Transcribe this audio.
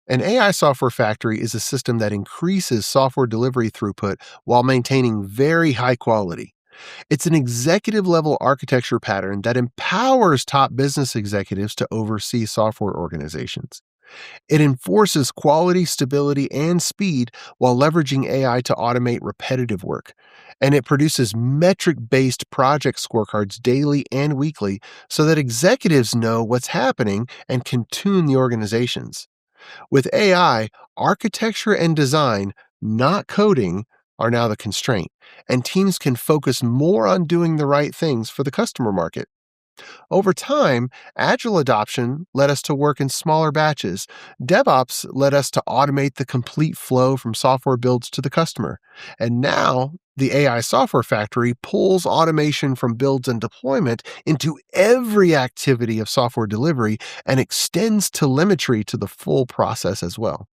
An AI software factory is a system that increases software delivery throughput while maintaining very high quality. It's an executive level architecture pattern that empowers top business executives to oversee software organizations. It enforces quality, stability, and speed while leveraging AI to automate repetitive work. And it produces metric based project scorecards daily and weekly so that executives know what's happening and can tune the organizations. With AI, architecture and design, not coding, are now the constraint, and teams can focus more on doing the right things for the customer market. Over time, agile adoption led us to work in smaller batches. DevOps led us to automate the complete flow from software builds to the customer. And now, the AI software factory pulls automation from builds and deployment into every activity of software delivery and extends telemetry to the full process as well.